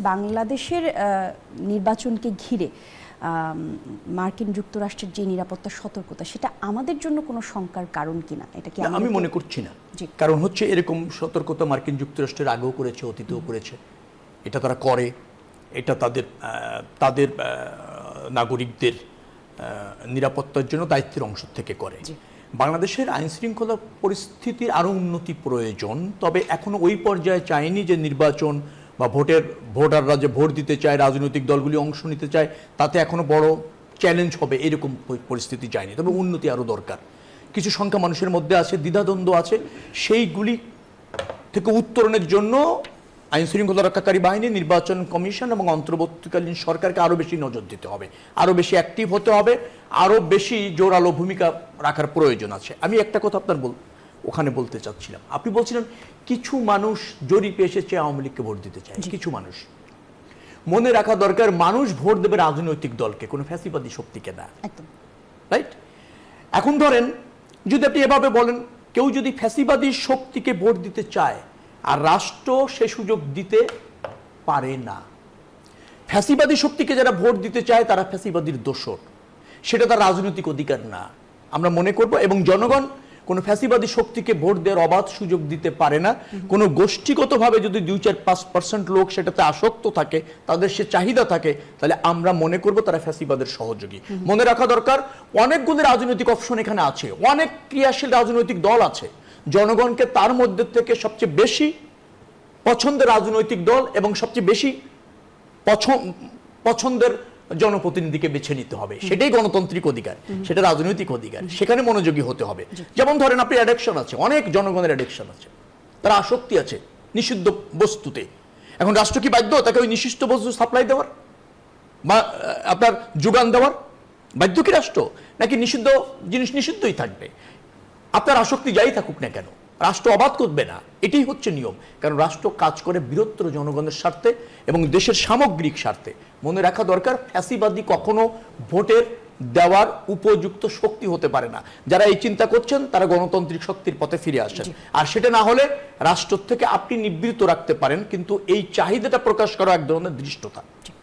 বাংলাদেশের নির্বাচনকে ঘিরে মার্কিন যুক্তরাষ্ট্রের যে নিরাপত্তা সতর্কতা সেটা আমাদের জন্য কোনো শঙ্কার কারণ কিনা, এটা কি আমি মনে করছি না। কারণ হচ্ছে এরকম সতর্কতা মার্কিন যুক্তরাষ্ট্রের আগেও করেছে, অতীতেও করেছে। এটা তারা করে, এটা তাদের নাগরিকদের নিরাপত্তার জন্য দায়িত্বের অংশ থেকে করে। বাংলাদেশের আইন শৃঙ্খলা পরিস্থিতির আরও উন্নতি প্রয়োজন, তবে এখনো ওই পর্যায়ে চায়নি যে নির্বাচন বা ভোটাররা যে ভোট দিতে চায়, রাজনৈতিক দলগুলি অংশ নিতে চায়, তাতে এখনো বড় চ্যালেঞ্জ হবে এরকম পরিস্থিতি চায়নি। তবে উন্নতি আরও দরকার। কিছু সংখ্যা মানুষের মধ্যে আছে, দ্বিধাদ্বন্দ্ব আছে, সেইগুলি থেকে উত্তরণের জন্য আইন শৃঙ্খলা রক্ষাকারী বাহিনী, নির্বাচন কমিশন এবং অন্তর্বর্তীকালীন সরকারকে আরও বেশি নজর দিতে হবে, আরও বেশি অ্যাক্টিভ হতে হবে, আরও বেশি জোরালো ভূমিকা রাখার প্রয়োজন আছে। আমি একটা কথা আপনার ওখানে বলতে চাচ্ছিলাম, আপনি বলছিলেন কিছু মানুষ জরিপে এসেছে আওয়ামী লীগকে ভোট দিতে চায়। কিছু মানুষ, মনে রাখা দরকার, মানুষ ভোট দেবে রাজনৈতিক দলকে, কোনো ফ্যাসিবাদী শক্তিকে না। রাইট? এখন ধরেন যদি আপনি এভাবে বলেন, কেউ যদি ফ্যাসিবাদী শক্তিকে ভোট দিতে চায় আর রাষ্ট্র সে সুযোগ দিতে পারে না, ফ্যাসিবাদী শক্তিকে যারা ভোট দিতে চায় তারা ফ্যাসিবাদীর দোসর, সেটা তার রাজনৈতিক অধিকার না আমরা মনে করব। এবং জনগণ কোনো ফ্যাসিবাদী শক্তিকে ভোট দেওয়ার অবাধ সুযোগ দিতে পারে না। কোনো গোষ্ঠীগতভাবে যদি 2-4-5% লোক সেটাতে আসক্ত থাকে, তাদের সে চাহিদা থাকে, তাহলে আমরা মনে করব তারা ফ্যাসিবাদের সহযোগী। মনে রাখা দরকার, অনেকগুলো রাজনৈতিক অপশন এখানে আছে, অনেক ক্রিয়াশীল রাজনৈতিক দল আছে। জনগণকে তার মধ্যে থেকে সবচেয়ে বেশি পছন্দের রাজনৈতিক দল এবং সবচেয়ে বেশি পছন্দের জনপ্রতিনিধিকে বেছে নিতে হবে। সেটাই গণতান্ত্রিক অধিকার, সেটা রাজনৈতিক অধিকার, সেখানে মনোযোগী হতে হবে। যেমন ধরেন আপনি অ্যাডিকশন আছে, অনেক জনগণের অ্যাডিকশন আছে, তারা আসক্তি আছে নিষিদ্ধ বস্তুতে। এখন রাষ্ট্র কি বাধ্য তাকে ওই নিষিদ্ধ বস্তু সাপ্লাই দেওয়ার বা আপনার যোগান দেওয়ার? বাধ্য কি রাষ্ট্র? নাকি নিষিদ্ধ জিনিস নিষিদ্ধই থাকবে? আপনার আসক্তি যাই থাকুক না কেন, রাষ্ট্র অবাধ করবে না, এটাই হচ্ছে নিয়ম। কারণ রাষ্ট্র কাজ করে বৃহত্তর জনগণের স্বার্থে এবং দেশের সামগ্রিক স্বার্থে। মনে রাখা দরকার, ফ্যাসিবাদী কখনো ভোটের দেওয়ার উপযুক্ত শক্তি হতে পারে না। যারা এই চিন্তা করছেন তারা গণতান্ত্রিক শক্তির পথে ফিরে আসেন। আর সেটা না হলে রাষ্ট্র থেকে আপনি নিবৃত্ত রাখতে পারেন, কিন্তু এই চাহিদাটা প্রকাশ করা এক ধরনের দৃষ্টতা।